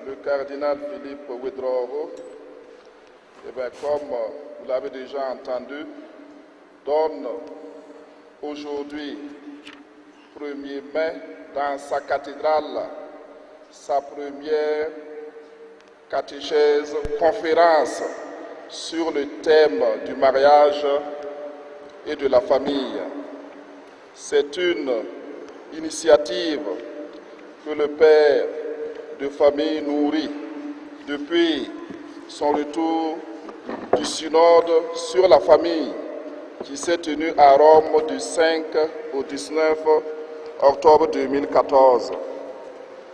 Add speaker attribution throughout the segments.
Speaker 1: le cardinal Philippe Ouédraogo, comme vous l'avez déjà entendu, donne aujourd'hui, 1er mai, dans sa cathédrale, sa première catéchèse, conférence sur le thème du mariage et de la famille. C'est une initiative que le père de famille nourrit depuis son retour du synode sur la famille qui s'est tenu à Rome du 5 au 19 octobre 2014.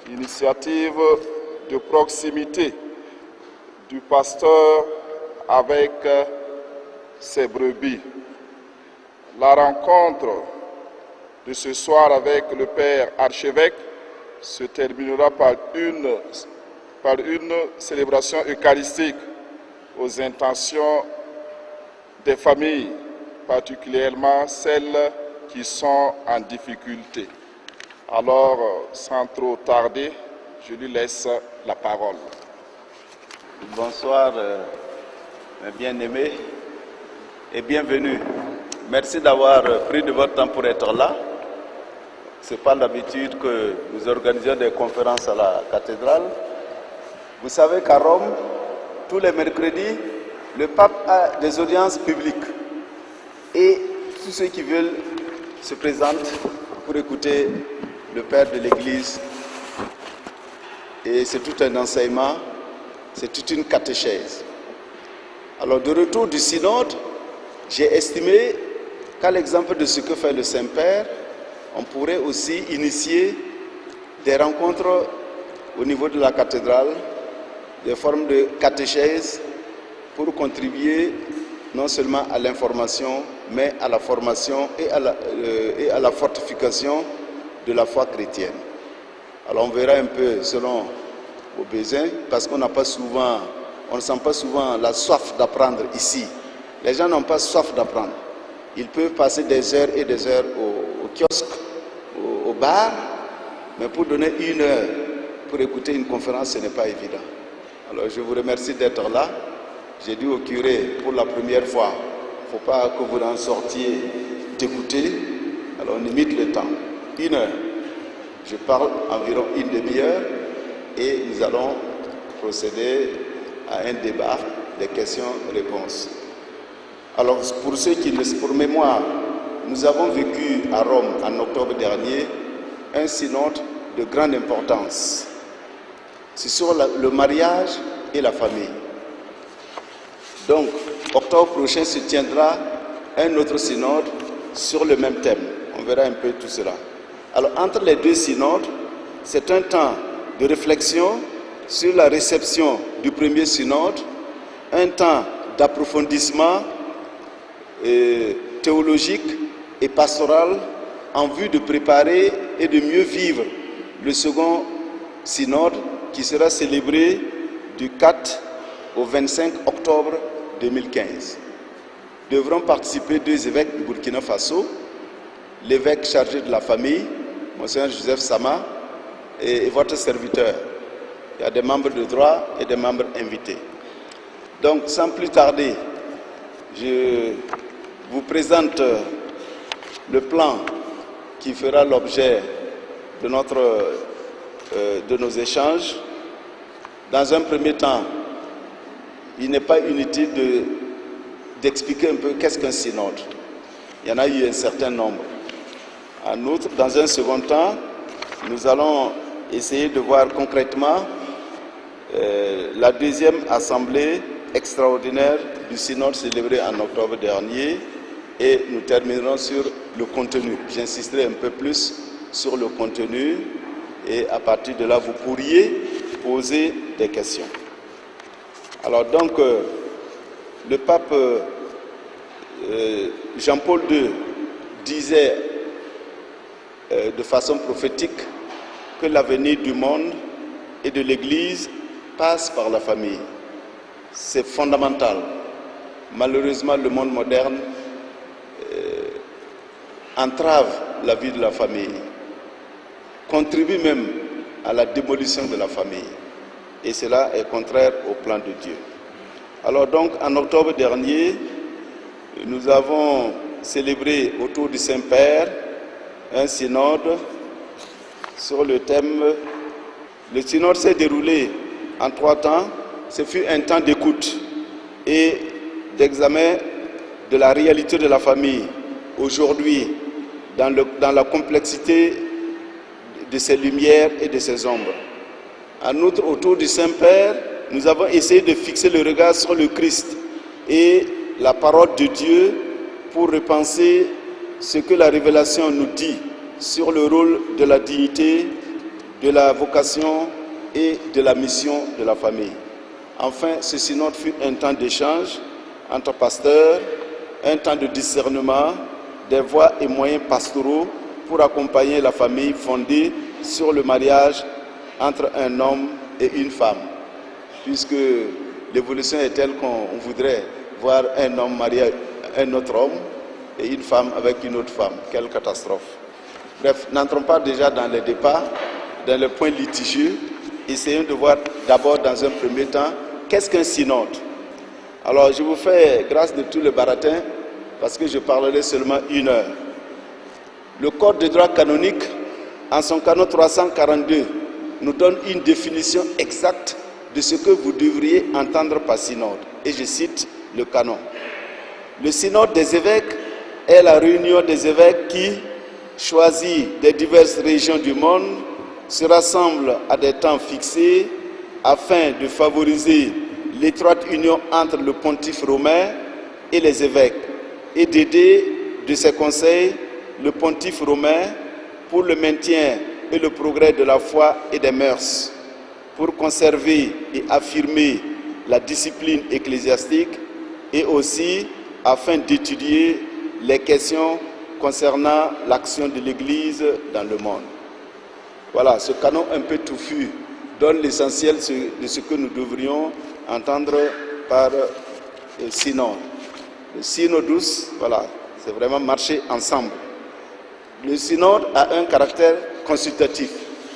Speaker 1: Initiative de proximité du pasteur avec ses brebis. La rencontre de ce soir avec le père archevêque se terminera par une célébration eucharistique aux intentions des familles, particulièrement celles qui sont en difficulté. Alors, sans trop tarder, je lui laisse la parole.
Speaker 2: Bonsoir, mes bien-aimés, et bienvenue. Merci d'avoir pris de votre temps pour être là. Ce n'est pas l'habitude que nous organisions des conférences à la cathédrale. Vous savez qu'à Rome, tous les mercredis, le pape a des audiences publiques. Et tous ceux qui veulent se présentent pour écouter le père de l'Église. Et c'est tout un enseignement, c'est toute une catéchèse. Alors, de retour du synode, j'ai estimé qu'à l'exemple de ce que fait le Saint-Père, on pourrait aussi initier des rencontres au niveau de la cathédrale, des formes de catéchèse pour contribuer non seulement à l'information, mais à la formation et à la fortification de la foi chrétienne. Alors on verra un peu selon vos besoins, parce qu'on n'a pas souvent, on ne sent pas souvent la soif d'apprendre ici. Les gens n'ont pas soif d'apprendre. Ils peuvent passer des heures et des heures au kiosque, au bar, mais pour donner une heure pour écouter une conférence, ce n'est pas évident. Alors je vous remercie d'être là. J'ai dit au curé pour la première fois, il ne faut pas que vous en sortiez dégoûtés. Alors on limite le temps. Une heure. Je parle environ une demi-heure et nous allons procéder à un débat des questions-réponses. Alors pour ceux qui le pour mémoire, nous avons vécu à Rome en octobre dernier un synode de grande importance. C'est sur le mariage et la famille. Donc, octobre prochain se tiendra un autre synode sur le même thème. On verra un peu tout cela. Alors, entre les deux synodes, c'est un temps de réflexion sur la réception du premier synode, un temps d'approfondissement théologique et pastoral en vue de préparer et de mieux vivre le second synode qui sera célébré du 4 au 25 octobre 2015. Devront participer deux évêques du Burkina Faso, l'évêque chargé de la famille, Monseigneur Joseph Sama, et votre serviteur. Il y a des membres de droit et des membres invités. Donc, sans plus tarder, je vous présente le plan qui fera l'objet de nos échanges. Dans un premier temps, il n'est pas inutile d'expliquer un peu qu'est-ce qu'un synode. Il y en a eu un certain nombre. En outre, dans un second temps, nous allons essayer de voir concrètement la deuxième assemblée extraordinaire du synode célébré en octobre dernier et nous terminerons sur le contenu. J'insisterai un peu plus sur le contenu et à partir de là, vous pourriez poser des questions. Alors donc, le pape Jean-Paul II disait de façon prophétique que l'avenir du monde et de l'Église passe par la famille. C'est fondamental. Malheureusement, le monde moderne entrave la vie de la famille, contribue même à la démolition de la famille. et cela est contraire au plan de Dieu. Alors donc, en octobre dernier, nous avons célébré autour du Saint-Père un synode sur le thème. Le synode s'est déroulé en 3 temps. Ce fut un temps d'écoute et d'examen de la réalité de la famille aujourd'hui, dans la complexité de ses lumières et de ses ombres. En outre, autour du Saint-Père, nous avons essayé de fixer le regard sur le Christ et la parole de Dieu pour repenser ce que la révélation nous dit sur le rôle de la dignité, de la vocation et de la mission de la famille. Enfin, ce synode fut un temps d'échange entre pasteurs, un temps de discernement des voies et moyens pastoraux pour accompagner la famille fondée sur le mariage entre un homme et une femme. Puisque l'évolution est telle qu'on voudrait voir un homme marié à un autre homme et une femme avec une autre femme. Quelle catastrophe. Bref, n'entrons pas déjà dans les débats, dans les points litigieux. Essayons de voir d'abord dans un premier temps qu'est-ce qu'un synode. Alors je vous fais grâce de tout le baratin parce que je parlerai seulement 1 heure. Le Code de droit canonique, en son canon 342, nous donne une définition exacte de ce que vous devriez entendre par synode. Et je cite le canon. Le synode des évêques est la réunion des évêques qui, choisis des diverses régions du monde, se rassemblent à des temps fixés afin de favoriser l'étroite union entre le pontife romain et les évêques et d'aider de ses conseils le pontife romain pour le maintien et le progrès de la foi et des mœurs, pour conserver et affirmer la discipline ecclésiastique et aussi afin d'étudier les questions concernant l'action de l'Église dans le monde. Voilà, ce canon un peu touffu donne l'essentiel de ce que nous devrions entendre par synode. Le synodus, voilà, c'est vraiment marcher ensemble. Le synode a un caractère consultatif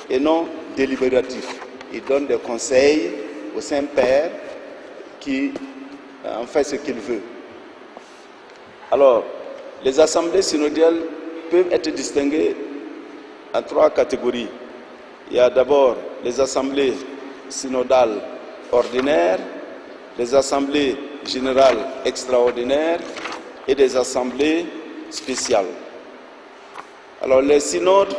Speaker 2: et non délibératif. Il donne des conseils au Saint-Père qui en fait ce qu'il veut. Alors, les assemblées synodiales peuvent être distinguées en 3 catégories. Il y a d'abord les assemblées synodales ordinaires, les assemblées générales extraordinaires et des assemblées spéciales. Alors les synodes,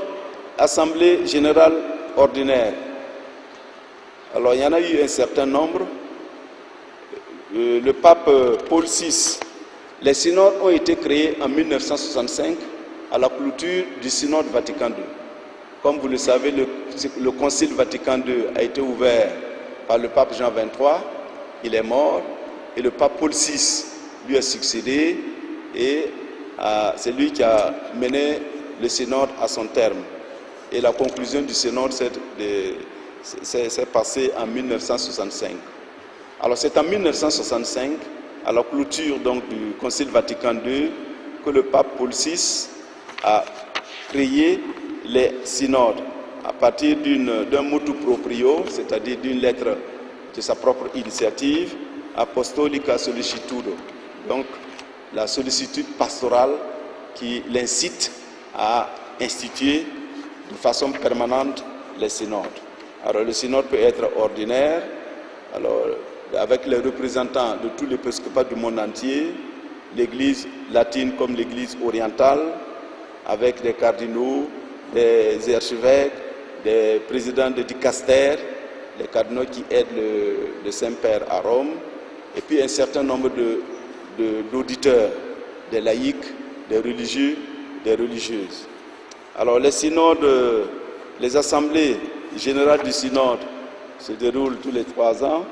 Speaker 2: assemblées générales ordinaires. Alors il y en a eu un certain nombre. Le pape Paul VI, les synodes ont été créés en 1965 à la clôture du synode Vatican II. Comme vous le savez, le concile Vatican II a été ouvert par le pape Jean XXIII, il est mort, et le pape Paul VI lui a succédé, et c'est lui qui a mené le synode à son terme. Et la conclusion du synode s'est passée en 1965. Alors c'est en 1965, à la clôture donc, du concile Vatican II, que le pape Paul VI a créé les synodes à partir d'un motu proprio, c'est-à-dire d'une lettre de sa propre initiative, Apostolica Sollicitudo, donc la sollicitude pastorale qui l'incite à instituer de façon permanente les synodes. Alors le synode peut être ordinaire, alors, avec les représentants de tous les épiscopats du monde entier, l'église latine comme l'église orientale, avec des cardinaux, des archevêques, des présidents de dicastères, les cardinaux qui aident le Saint-Père à Rome, et puis un certain nombre d'auditeurs, des laïcs, des religieux, des religieuses. Alors les synodes, les assemblées générales du synode se déroulent tous les 3 ans.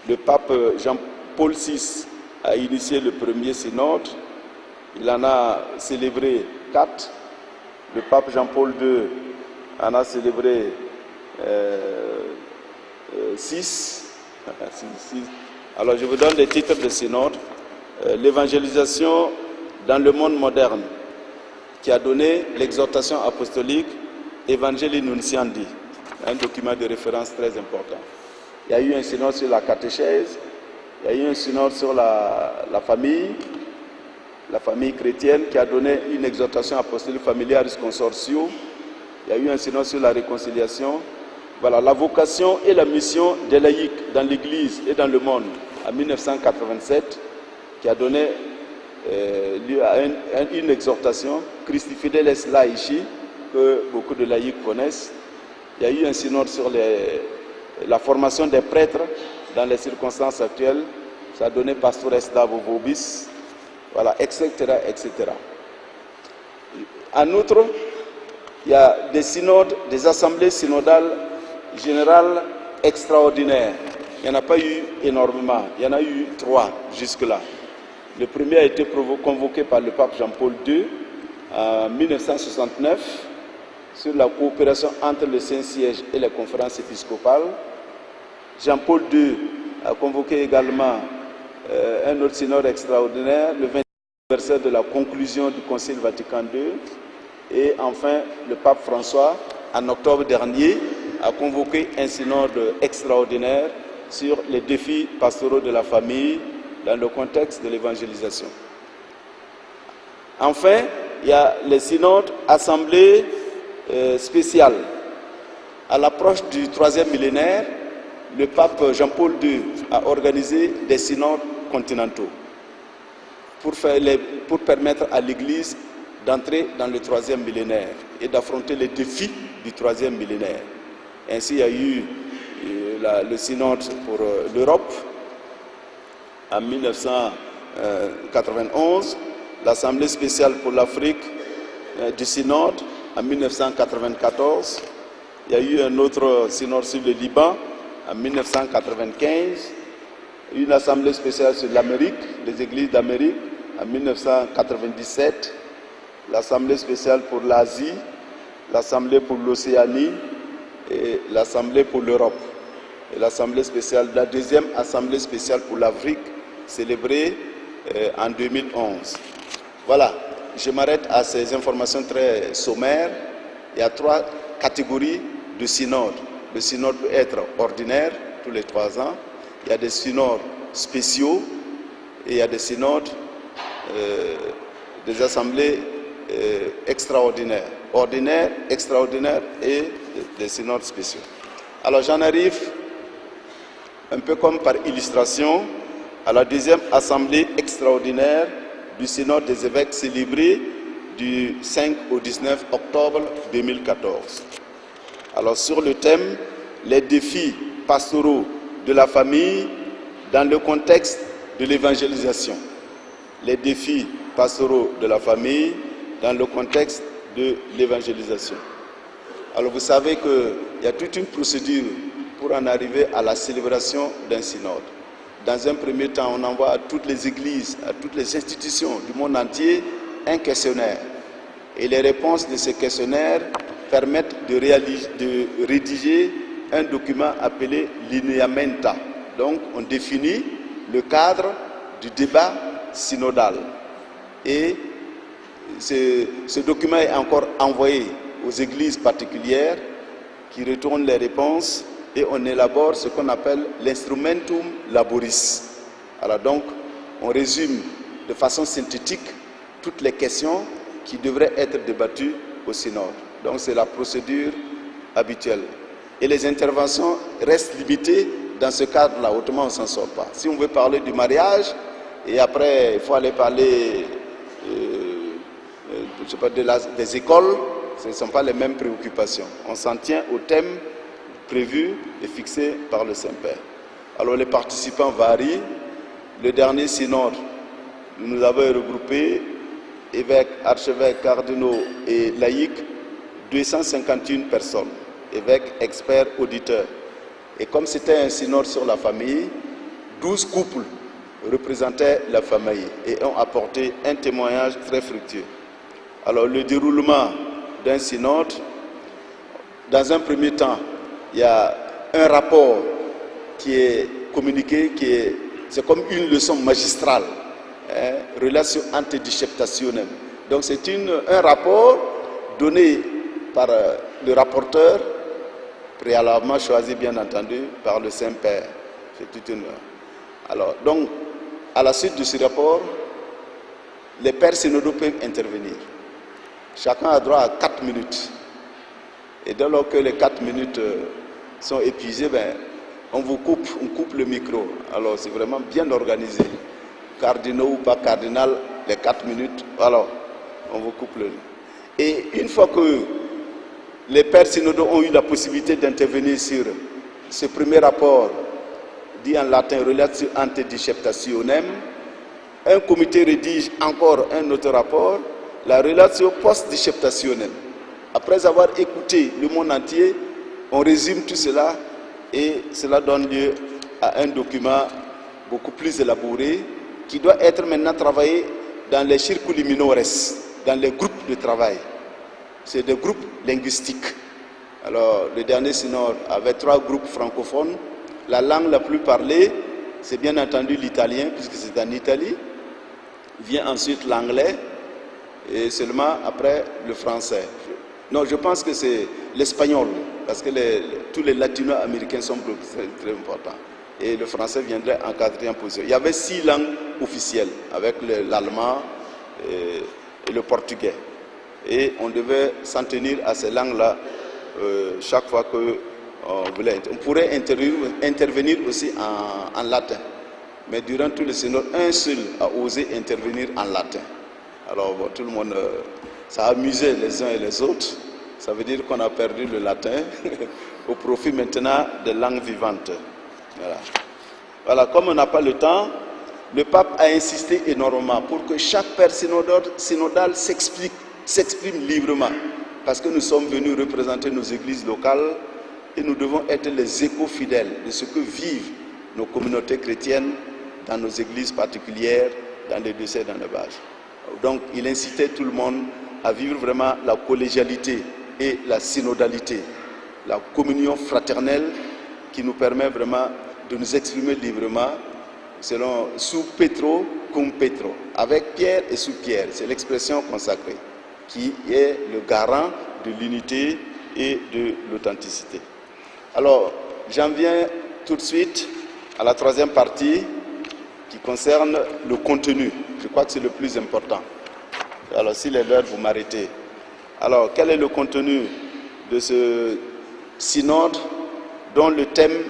Speaker 2: Le pape Jean-Paul VI a initié le premier synode. Il en a célébré 4. Le pape Jean-Paul II en a célébré 6. Alors je vous donne les titres de synode. L'évangélisation dans le monde moderne, qui a donné l'exhortation apostolique Evangelii Nunciandi. un document de référence très important. Il y a eu un synode sur la catéchèse, il y a eu un synode sur la famille chrétienne qui a donné une exhortation apostolique familiaris consortio. Il y a eu un synode sur la réconciliation. Voilà, la vocation et la mission des laïcs dans l'Église et dans le monde en 1987, qui a donné lieu à une exhortation, Christi Fideles Laici, que beaucoup de laïcs connaissent. Il y a eu un synode sur la formation des prêtres dans les circonstances actuelles. Ça a donné Pastores Davo Vobis, voilà, etc., etc. En outre, il y a des synodes, des assemblées synodales générales extraordinaires. Il n'y en a pas eu énormément, il y en a eu 3 jusque-là. Le premier a été convoqué par le pape Jean-Paul II en 1969 sur la coopération entre le Saint-Siège et les conférences épiscopales. Jean-Paul II a convoqué également un autre synode extraordinaire, le 20e anniversaire de la conclusion du Concile Vatican II. Et enfin, le pape François, en octobre dernier, a convoqué un synode extraordinaire sur les défis pastoraux de la famille dans le contexte de l'évangélisation. Enfin, il y a les synodes assemblées spéciales. À l'approche du 3e millénaire, le pape Jean-Paul II a organisé des synodes continentaux pour permettre à l'Église d'entrer dans le 3e millénaire et d'affronter les défis du 3e millénaire. Ainsi, il y a eu le synode pour l'Europe en 1991, l'Assemblée spéciale pour l'Afrique du synode en 1994. Il y a eu un autre synode sur le Liban en 1995, une Assemblée spéciale sur l'Amérique, les églises d'Amérique en 1997, l'Assemblée spéciale pour l'Asie, l'Assemblée pour l'Océanie et l'Assemblée pour l'Europe. Et l'Assemblée spéciale, la deuxième Assemblée spéciale pour l'Afrique, célébrée en 2011. Voilà, je m'arrête à ces informations très sommaires. Il y a 3 catégories de synodes. Le synode peut être ordinaire, tous les 3 ans. Il y a des synodes spéciaux et il y a des synodes, des assemblées extraordinaires. Ordinaires, extraordinaires et des synodes spéciaux. Alors j'en arrive, un peu comme par illustration, à la deuxième assemblée extraordinaire du synode des évêques célébrée du 5 au 19 octobre 2014. Alors sur le thème, les défis pastoraux de la famille dans le contexte de l'évangélisation. Les défis pastoraux de la famille dans le contexte de l'évangélisation. Alors vous savez qu'il y a toute une procédure pour en arriver à la célébration d'un synode. Dans un premier temps, on envoie à toutes les églises, à toutes les institutions du monde entier un questionnaire. Et les réponses de ce questionnaire permettent de rédiger un document appelé lineamenta. Donc, on définit le cadre du débat synodal. Et ce document est encore envoyé aux églises particulières qui retournent les réponses et on élabore ce qu'on appelle l'instrumentum laboris. Alors donc, on résume de façon synthétique toutes les questions qui devraient être débattues au synode. Donc c'est la procédure habituelle. Et les interventions restent limitées dans ce cadre-là, autrement on ne s'en sort pas. Si on veut parler du mariage, et après il faut aller parler des écoles, ce ne sont pas les mêmes préoccupations. On s'en tient au thème prévu et fixé par le Saint-Père. Alors les participants varient. Le dernier synode, nous avons regroupé évêques, archevêques, cardinaux et laïcs, 251 personnes, évêques, experts, auditeurs. Et comme c'était un synode sur la famille, 12 couples représentaient la famille et ont apporté un témoignage très fructueux. Alors le déroulement d'un synode, dans un premier temps, il y a un rapport qui est communiqué, c'est comme une leçon magistrale, relation antidisceptationnelle. Donc c'est un rapport donné par le rapporteur préalablement choisi bien entendu par le Saint-Père. C'est toute une... Alors, donc, à la suite de ce rapport, les pères synodaux peuvent intervenir. Chacun a droit à 4 minutes. Et dès lors que les 4 minutes sont épuisées, on coupe le micro. Alors, c'est vraiment bien organisé. Cardinaux ou pas cardinal, les 4 minutes, alors, on vous coupe le... Et une fois que les pères synodaux ont eu la possibilité d'intervenir sur ce premier rapport, dit en latin Relatio ante disceptationem, un comité rédige encore un autre rapport, la Relatio post disceptationem. Après avoir écouté le monde entier, on résume tout cela et cela donne lieu à un document beaucoup plus élaboré qui doit être maintenant travaillé dans les circuli minores, dans les groupes de travail. C'est des groupes linguistiques. Alors, le dernier synode avait 3 groupes francophones. La langue la plus parlée, c'est bien entendu l'italien, puisque c'est en Italie. Vient ensuite l'anglais, et seulement après le français. Non, je pense que c'est l'espagnol, parce que tous les latino-américains sont très, très importants. Et le français viendrait en 4e position. Il y avait 6 langues officielles, avec l'allemand et le portugais. Et on devait s'en tenir à ces langues-là chaque fois qu'on voulait. On pourrait intervenir aussi en latin. Mais durant tout le synode, un seul a osé intervenir en latin. Alors bon, tout le monde, ça a amusé les uns et les autres. Ça veut dire qu'on a perdu le latin au profit maintenant des langues vivantes. Voilà, comme on n'a pas le temps, le pape a insisté énormément pour que chaque père synodal s'exprime librement. Parce que nous sommes venus représenter nos églises locales et nous devons être les échos fidèles de ce que vivent nos communautés chrétiennes dans nos églises particulières, dans les diocèses, dans les bâges. Donc, il incitait tout le monde à vivre vraiment la collégialité et la synodalité, la communion fraternelle qui nous permet vraiment de nous exprimer librement selon sous Petro cum Petro, avec Pierre et sous Pierre. C'est l'expression consacrée qui est le garant de l'unité et de l'authenticité. Alors, j'en viens tout de suite à la 3e partie qui concerne le contenu. Je crois que c'est le plus important. Alors, s'il est l'heure, vous m'arrêtez. Alors, quel est le contenu de ce synode dont le thème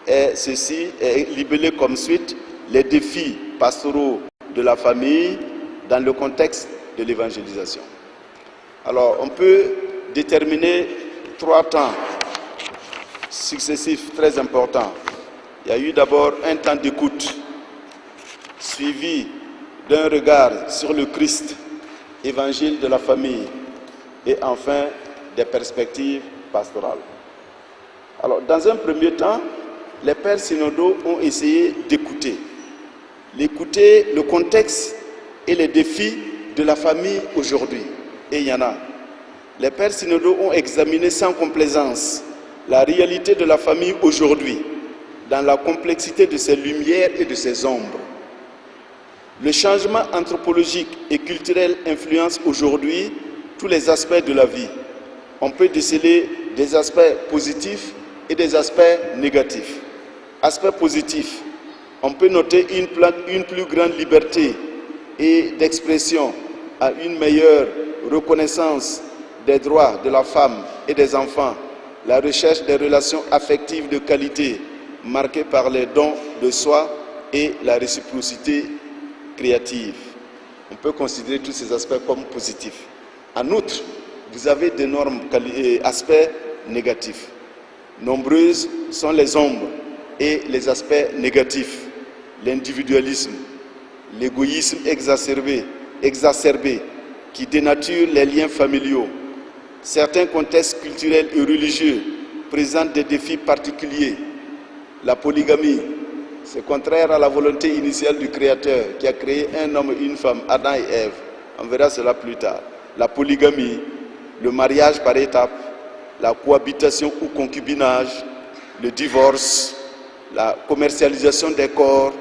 Speaker 2: est ceci, est libellé comme suite, les défis pastoraux de la famille dans le contexte de l'évangélisation. Alors, on peut déterminer 3 temps successifs très importants. Il y a eu d'abord un temps d'écoute, suivi d'un regard sur le Christ, évangile de la famille, et enfin des perspectives pastorales. Alors, dans un premier temps, les pères synodaux ont essayé d'écouter le contexte et les défis de la famille aujourd'hui. Et il y en a. Les pères synodaux ont examiné sans complaisance la réalité de la famille aujourd'hui, dans la complexité de ses lumières et de ses ombres. Le changement anthropologique et culturel influence aujourd'hui tous les aspects de la vie. On peut déceler des aspects positifs et des aspects négatifs. Aspect positif, on peut noter une plus grande liberté et d'expression, à une meilleure reconnaissance des droits de la femme et des enfants, la recherche des relations affectives de qualité marquées par les dons de soi et la réciprocité créative. On peut considérer tous ces aspects comme positifs. En outre, vous avez d'énormes aspects négatifs. Nombreuses sont les ombres et les aspects négatifs. L'individualisme, l'égoïsme exacerbé qui dénature les liens familiaux. Certains contextes culturels et religieux présentent des défis particuliers. La polygamie, c'est contraire à la volonté initiale du Créateur qui a créé un homme et une femme, Adam et Ève. On verra cela plus tard. La polygamie, le mariage par étapes, la cohabitation ou concubinage, le divorce, la commercialisation des corps,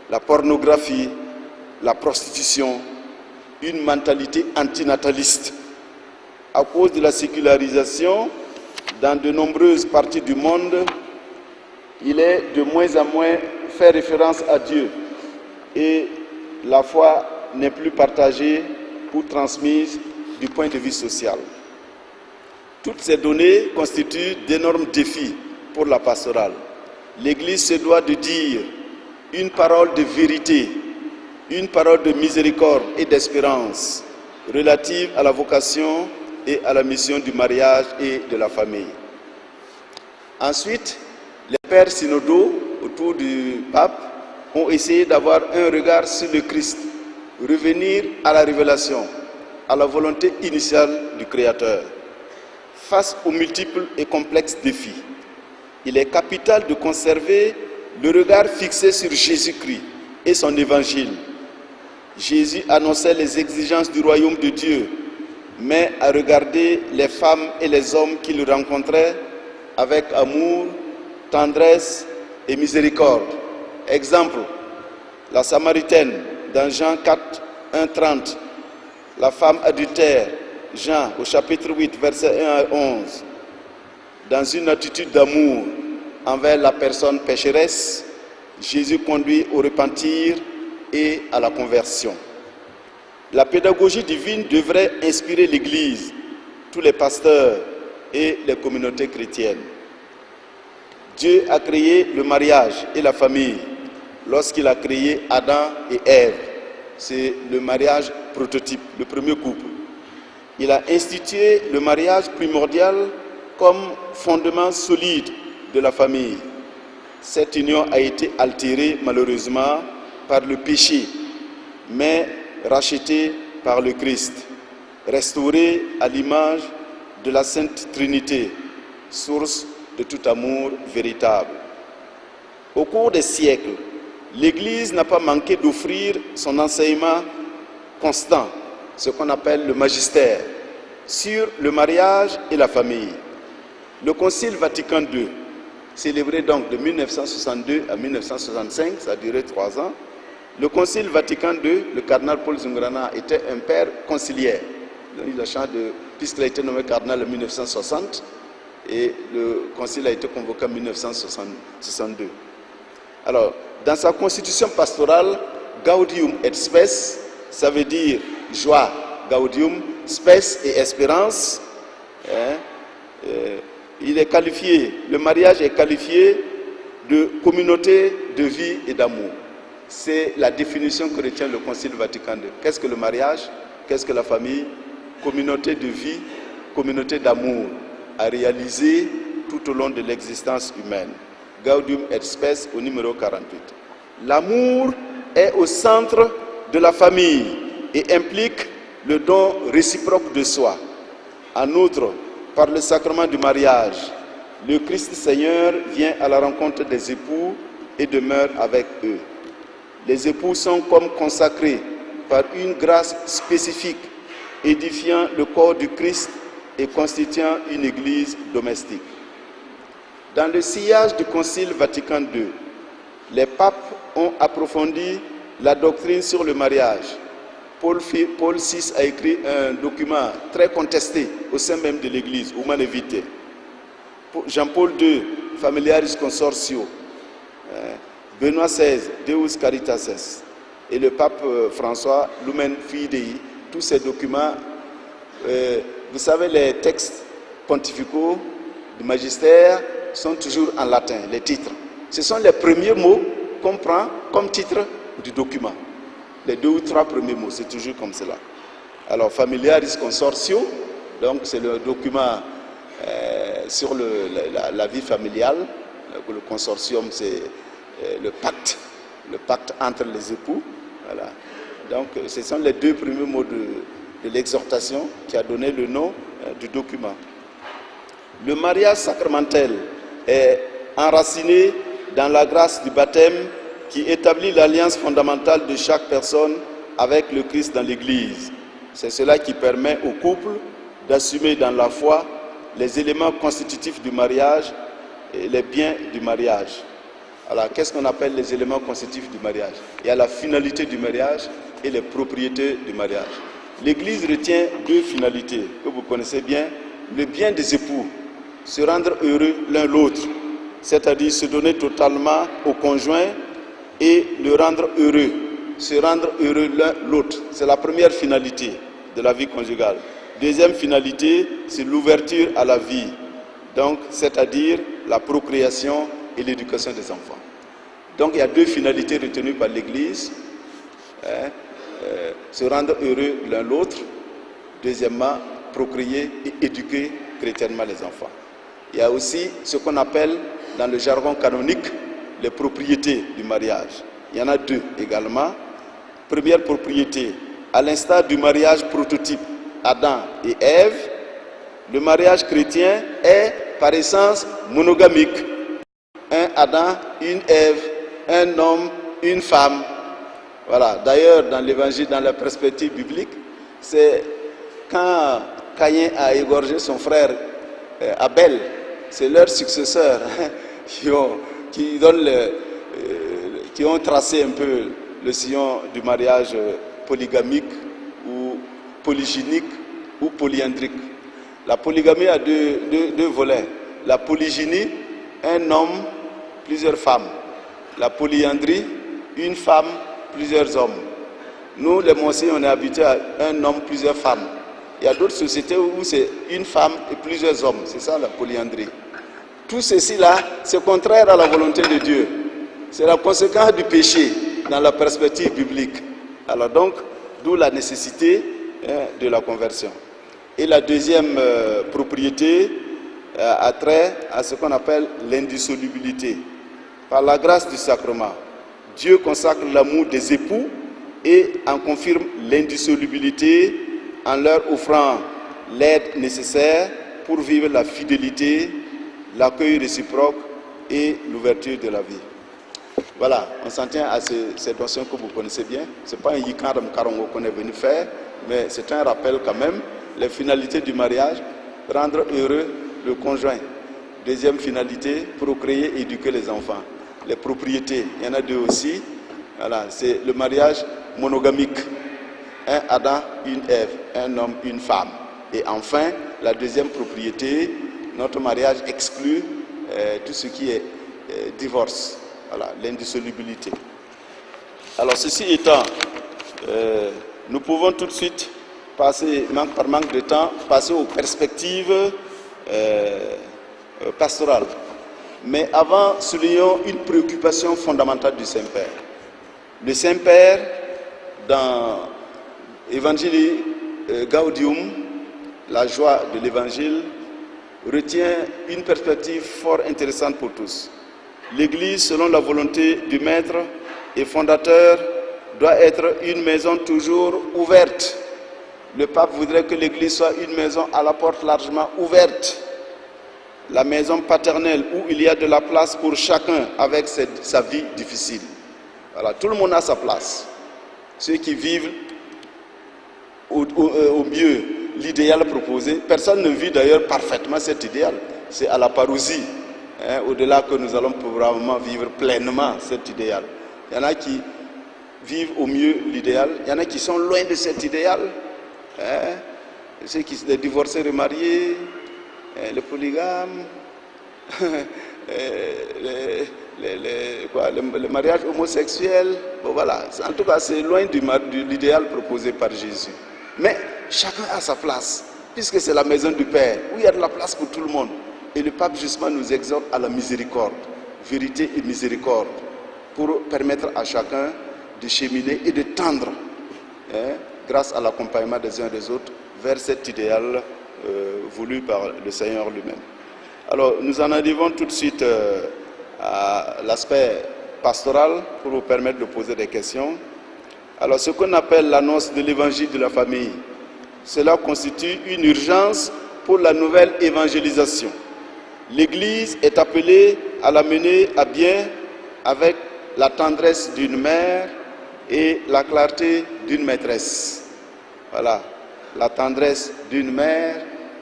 Speaker 2: la pornographie, la prostitution, une mentalité antinataliste. À cause de la sécularisation dans de nombreuses parties du monde, il est de moins en moins fait référence à Dieu et la foi n'est plus partagée ou transmise du point de vue social. Toutes ces données constituent d'énormes défis pour la pastorale. L'Église se doit de dire une parole de vérité, une parole de miséricorde et d'espérance relative à la vocation et à la mission du mariage et de la famille. Ensuite, les pères synodaux autour du pape ont essayé d'avoir un regard sur le Christ, revenir à la révélation, à la volonté initiale du Créateur. Face aux multiples et complexes défis, il est capital de conserver le regard fixé sur Jésus-Christ et son évangile. Jésus annonçait les exigences du royaume de Dieu, mais à regarder les femmes et les hommes qu'il rencontrait avec amour, tendresse et miséricorde. Exemple, la Samaritaine dans Jean 4, 1, 30, la femme adultère, Jean au chapitre 8, versets 1 à 11, dans une attitude d'amour envers la personne pécheresse, Jésus conduit au repentir et à la conversion. La pédagogie divine devrait inspirer l'Église, tous les pasteurs et les communautés chrétiennes. Dieu a créé le mariage et la famille lorsqu'il a créé Adam et Ève. C'est le mariage prototype, le premier couple. Il a institué le mariage primordial comme fondement solide de la famille. Cette union a été altérée malheureusement par le péché, mais rachetée par le Christ, restaurée à l'image de la Sainte Trinité, source de tout amour véritable. Au cours des siècles, l'Église n'a pas manqué d'offrir son enseignement constant, ce qu'on appelle le magistère, sur le mariage et la famille. Le Concile Vatican II, célébré donc de 1962 à 1965, ça a duré 3 ans, le Concile Vatican II, le cardinal Paul Zungrana était un père conciliaire. Il a eu la chance puisqu'il a été nommé cardinal en 1960, et le concile a été convoqué en 1962. Alors, dans sa constitution pastorale, Gaudium et Spes, ça veut dire joie, Gaudium, Spes et espérance. Il est qualifié, le mariage est qualifié de communauté de vie et d'amour. C'est la définition que retient le Concile Vatican II. Qu'est-ce que le mariage? Qu'est-ce que la famille? Communauté de vie, communauté d'amour à réaliser tout au long de l'existence humaine. Gaudium et Spes au numéro 48. L'amour est au centre de la famille et implique le don réciproque de soi. En outre, par le sacrement du mariage, le Christ Seigneur vient à la rencontre des époux et demeure avec eux. Les époux sont comme consacrés par une grâce spécifique, édifiant le corps du Christ et constituant une église domestique. Dans le sillage du Concile Vatican II, les papes ont approfondi la doctrine sur le mariage. Paul VI a écrit un document très contesté au sein même de l'Église, Humanae Vitae. Jean-Paul II, Familiaris Consortio. Benoît XVI, Deus Caritas Est. Et le pape François, Lumen Fidei. Tous ces documents, vous savez, les textes pontificaux du magistère sont toujours en latin, les titres. Ce sont les premiers mots qu'on prend comme titre du document. Les 2 ou 3 premiers mots, c'est toujours comme cela. Alors, Familiaris Consortio, donc c'est le document sur la vie familiale. Le consortium, c'est le pacte entre les époux. Voilà. Donc, ce sont les 2 premiers mots de l'exhortation qui a donné le nom du document. Le mariage sacramentel est enraciné dans la grâce du baptême qui établit l'alliance fondamentale de chaque personne avec le Christ dans l'Église. C'est cela qui permet au couple d'assumer dans la foi les éléments constitutifs du mariage et les biens du mariage. Alors, qu'est-ce qu'on appelle les éléments constitutifs du mariage? Il y a la finalité du mariage et les propriétés du mariage. L'Église retient 2 finalités que vous connaissez bien, le bien des époux se rendre heureux l'un l'autre, c'est-à-dire se donner totalement au conjoint et le rendre heureux, se rendre heureux l'un l'autre. C'est la première finalité de la vie conjugale. Deuxième finalité, c'est l'ouverture à la vie, donc c'est-à-dire la procréation et l'éducation des enfants. Donc il y a deux finalités retenues par l'Église, se rendre heureux l'un l'autre, deuxièmement, procréer et éduquer chrétiennement les enfants. Il y a aussi ce qu'on appelle dans le jargon canonique les propriétés du mariage. Il y en a deux également. Première propriété, à l'instar du mariage prototype Adam et Ève, le mariage chrétien est par essence monogamique. Un Adam, une Ève, un homme, une femme. Voilà. D'ailleurs, dans l'évangile, dans la perspective biblique, c'est quand Caïn a égorgé son frère Abel, c'est leurs successeurs qui ont tracé un peu le sillon du mariage polygamique ou polygynique ou polyandrique. La polygamie a deux volets. La polygynie, un homme, plusieurs femmes. La polyandrie, une femme, plusieurs hommes. Nous, les Monsiers, on est habitués à un homme, plusieurs femmes. Il y a d'autres sociétés où c'est une femme et plusieurs hommes. C'est ça la polyandrie. Tout ceci-là, c'est contraire à la volonté de Dieu. C'est la conséquence du péché dans la perspective biblique. Alors donc, d'où la nécessité de la conversion. Et la deuxième propriété a trait à ce qu'on appelle l'indissolubilité. Par la grâce du sacrement, Dieu consacre l'amour des époux et en confirme l'indissolubilité en leur offrant l'aide nécessaire pour vivre la fidélité, l'accueil réciproque et l'ouverture de la vie. Voilà, on s'en tient à cette notion que vous connaissez bien. Ce n'est pas un yikaram karongo qu'on est venu faire, mais c'est un rappel quand même. Les finalités du mariage, rendre heureux le conjoint. Deuxième finalité, procréer et éduquer les enfants. Les propriétés, il y en a deux aussi. Voilà, c'est le mariage monogamique. Un Adam, une Ève, un homme, une femme. Et enfin, la deuxième propriété, notre mariage exclut tout ce qui est divorce. Voilà, l'indissolubilité. Alors, ceci étant, nous pouvons tout de suite passer, par manque de temps, passer aux perspectives pastorales. Mais avant, soulignons une préoccupation fondamentale du Saint-Père. Le Saint-Père, dans Evangelii Gaudium, la joie de l'Évangile, retient une perspective fort intéressante pour tous. L'Église, selon la volonté du Maître et fondateur, doit être une maison toujours ouverte. Le pape voudrait que l'Église soit une maison à la porte largement ouverte. La maison paternelle où il y a de la place pour chacun avec sa vie difficile. Voilà, tout le monde a sa place. Ceux qui vivent au mieux l'idéal proposé, personne ne vit d'ailleurs parfaitement cet idéal. C'est à la parousie, au-delà que nous allons probablement vivre pleinement cet idéal. Il y en a qui vivent au mieux l'idéal, il y en a qui sont loin de cet idéal. Les divorcés remariés, les polygames, le mariage homosexuel, bon, voilà. En tout cas, c'est loin de l'idéal proposé par Jésus. Mais chacun a sa place, puisque c'est la maison du Père, où il y a de la place pour tout le monde. Et le pape justement nous exhorte à la miséricorde, vérité et miséricorde, pour permettre à chacun de cheminer et de tendre, grâce à l'accompagnement des uns des autres, vers cet idéal voulu par le Seigneur lui-même. Alors, nous en arrivons tout de suite à l'aspect pastoral pour vous permettre de poser des questions. Alors, ce qu'on appelle l'annonce de l'évangile de la famille, cela constitue une urgence pour la nouvelle évangélisation. L'Église est appelée à la mener à bien avec la tendresse d'une mère et la clarté d'une maîtresse. Voilà, la tendresse d'une mère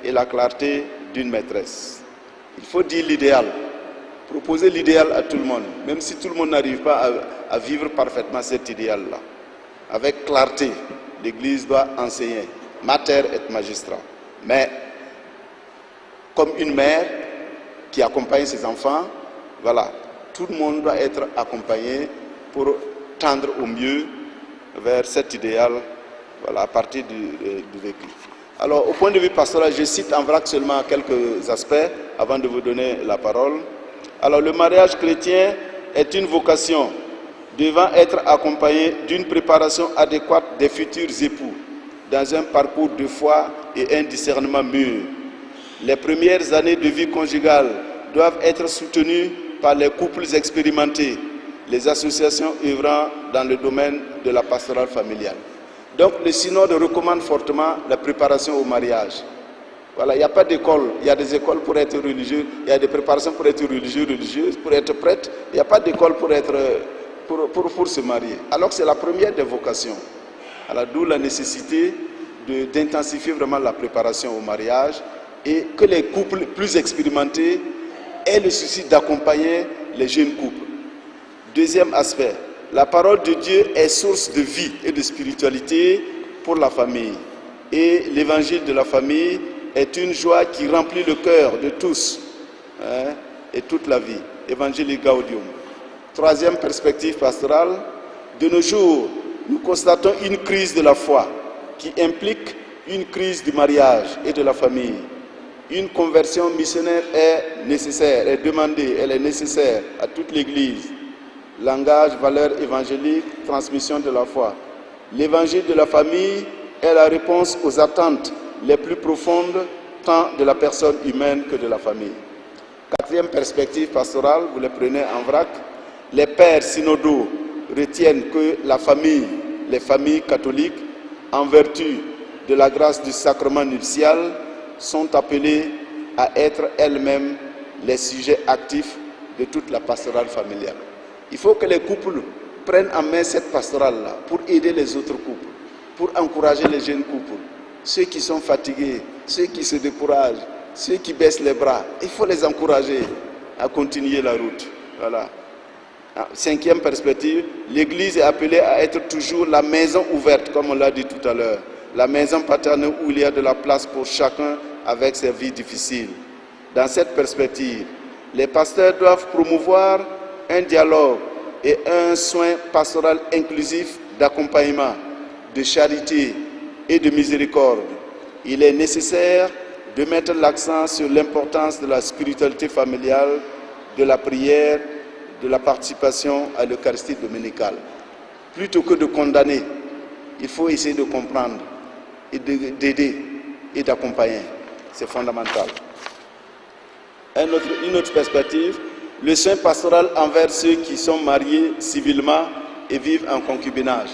Speaker 2: et la clarté d'une maîtresse. Il faut dire l'idéal, proposer l'idéal à tout le monde, même si tout le monde n'arrive pas à vivre parfaitement cet idéal-là. Avec clarté, l'Église doit enseigner, mater et magistrat. Mais, comme une mère, qui accompagne ses enfants. Voilà, tout le monde doit être accompagné pour tendre au mieux vers cet idéal, voilà, à partir du vécu. Alors, au point de vue pastoral, je cite en vrac seulement quelques aspects avant de vous donner la parole. Alors, le mariage chrétien est une vocation devant être accompagné d'une préparation adéquate des futurs époux dans un parcours de foi et un discernement mûr. Les premières années de vie conjugale doivent être soutenues par les couples expérimentés, les associations œuvrant dans le domaine de la pastorale familiale. Donc le synode recommande fortement la préparation au mariage. Voilà, il n'y a pas d'école, il y a des écoles pour être religieux, il y a des préparations pour être religieux, religieuses, pour être prêtre, il n'y a pas d'école pour se marier. Alors que c'est la première des vocations. Alors d'où la nécessité d'intensifier vraiment la préparation au mariage et que les couples plus expérimentés aient le souci d'accompagner les jeunes couples. Deuxième aspect, la parole de Dieu est source de vie et de spiritualité pour la famille. Et l'évangile de la famille est une joie qui remplit le cœur de tous et toute la vie. Évangile Gaudium. Troisième perspective pastorale, de nos jours, nous constatons une crise de la foi qui implique une crise du mariage et de la famille. Une conversion missionnaire est nécessaire, est demandée, elle est nécessaire à toute l'Église. Langage, valeurs évangéliques, transmission de la foi. L'évangile de la famille est la réponse aux attentes les plus profondes, tant de la personne humaine que de la famille. Quatrième perspective pastorale, vous les prenez en vrac, les pères synodaux retiennent que la famille, les familles catholiques, en vertu de la grâce du sacrement nuptial, sont appelées à être elles-mêmes les sujets actifs de toute la pastorale familiale. Il faut que les couples prennent en main cette pastorale-là pour aider les autres couples, pour encourager les jeunes couples, ceux qui sont fatigués, ceux qui se découragent, ceux qui baissent les bras. Il faut les encourager à continuer la route. Voilà. Cinquième perspective, l'Église est appelée à être toujours la maison ouverte, comme on l'a dit tout à l'heure. La maison paternelle où il y a de la place pour chacun avec ses vies difficiles. Dans cette perspective, les pasteurs doivent promouvoir un dialogue et un soin pastoral inclusif d'accompagnement, de charité et de miséricorde. Il est nécessaire de mettre l'accent sur l'importance de la spiritualité familiale, de la prière, de la participation à l'Eucharistie dominicale. Plutôt que de condamner, il faut essayer de comprendre et d'aider et d'accompagner. C'est fondamental. Une autre perspective, le soin pastoral envers ceux qui sont mariés civilement et vivent en concubinage.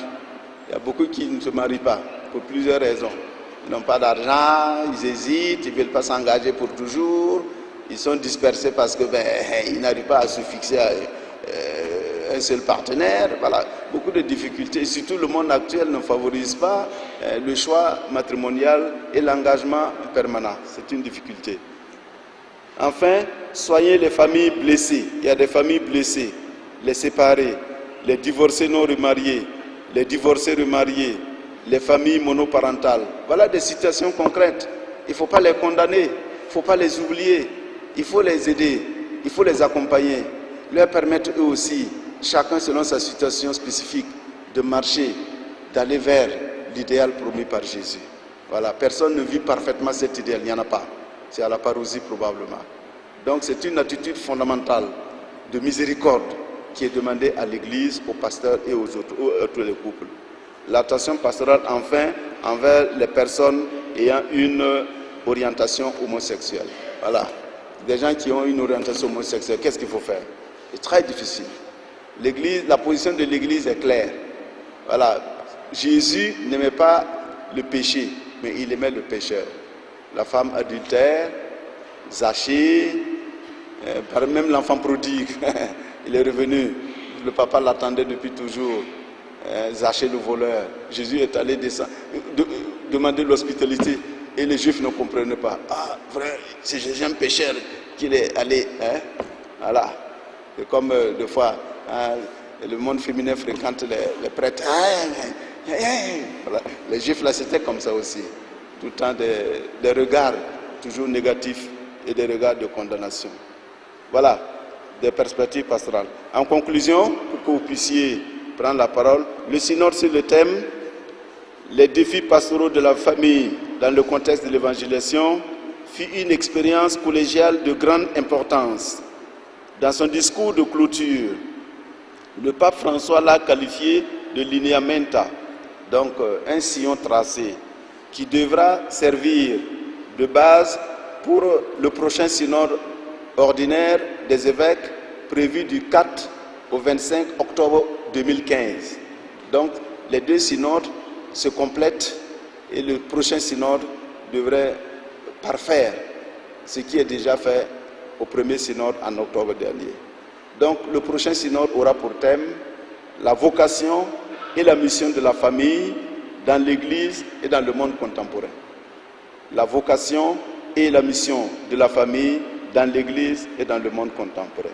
Speaker 2: Il y a beaucoup qui ne se marient pas pour plusieurs raisons. Ils n'ont pas d'argent, ils hésitent, ils ne veulent pas s'engager pour toujours. Ils sont dispersés parce qu'ils n'arrivent pas à se fixer à un seul partenaire. Voilà, beaucoup de difficultés. Et surtout, le monde actuel ne favorise pas le choix matrimonial et l'engagement permanent. C'est une difficulté. Enfin, soignez les familles blessées. Il y a des familles blessées, les séparés, les divorcés non remariés, les divorcés remariés, les familles monoparentales. Voilà des situations concrètes. Il ne faut pas les condamner, il ne faut pas les oublier. Il faut les aider, il faut les accompagner, leur permettre eux aussi, chacun selon sa situation spécifique, de marcher, d'aller vers l'idéal promis par Jésus. Voilà, personne ne vit parfaitement cet idéal, il n'y en a pas. C'est à la parousie probablement. Donc c'est une attitude fondamentale de miséricorde qui est demandée à l'Église, aux pasteurs et aux autres, à tous les couples. L'attention pastorale enfin envers les personnes ayant une orientation homosexuelle. Voilà. Des gens qui ont une orientation homosexuelle, qu'est-ce qu'il faut faire? C'est très difficile. La position de l'Église est claire. Voilà. Jésus n'aimait pas le péché, mais il aimait le pécheur. La femme adultère, Zachée, même l'enfant prodigue, il est revenu. Le papa l'attendait depuis toujours. Zachée le voleur. Jésus est allé demander l'hospitalité. Et les Juifs ne comprenaient pas. Ah, frère, c'est Jésus un pécheur qu'il est allé. Voilà. C'est comme des fois, le monde féminin fréquente les prêtres. Voilà. Les Juifs, là, c'était comme ça aussi. Tout le temps des regards toujours négatifs et des regards de condamnation. voilà, des perspectives pastorales. En conclusion, pour que vous puissiez prendre la parole, le synode sur le thème « Les défis pastoraux de la famille dans le contexte de l'évangélisation » fut une expérience collégiale de grande importance. Dans son discours de clôture, le pape François l'a qualifié de lineamenta, donc un sillon tracé, qui devra servir de base pour le prochain synode ordinaire des évêques prévu du 4 au 25 octobre 2015. Donc les deux synodes se complètent et le prochain synode devrait parfaire ce qui est déjà fait au premier synode en octobre dernier. Donc le prochain synode aura pour thème la vocation et la mission de la famille dans l'Église et dans le monde contemporain. La vocation et la mission de la famille dans l'Église et dans le monde contemporain.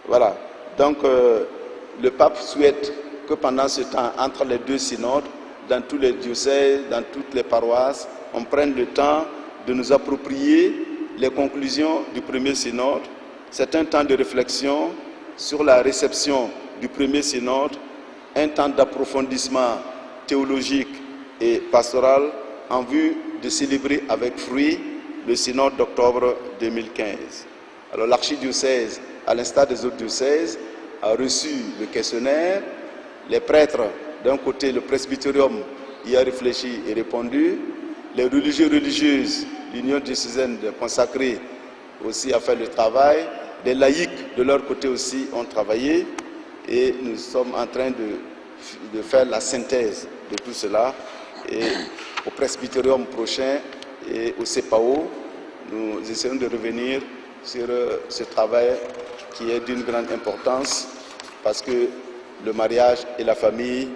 Speaker 2: Voilà. Donc le pape souhaite que pendant ce temps, entre les deux synodes, dans tous les diocèses, dans toutes les paroisses, on prenne le temps de nous approprier les conclusions du premier synode. C'est un temps de réflexion sur la réception du premier synode, un temps d'approfondissement théologique et pastoral en vue de célébrer avec fruit le synode d'octobre 2015. Alors l'archidiocèse, à l'instar des autres diocèses, a reçu le questionnaire. Les prêtres, d'un côté le presbytérium, y a réfléchi et répondu. Les religieux religieuses, l'union diocésaine des consacrés aussi a fait le travail. Les laïcs, de leur côté aussi, ont travaillé. Et nous sommes en train de faire la synthèse de tout cela. Et au presbytérium prochain et au CEPAO, nous essayons de revenir sur ce travail qui est d'une grande importance parce que le mariage et la famille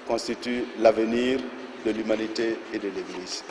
Speaker 2: constituent l'avenir de l'humanité et de l'Église.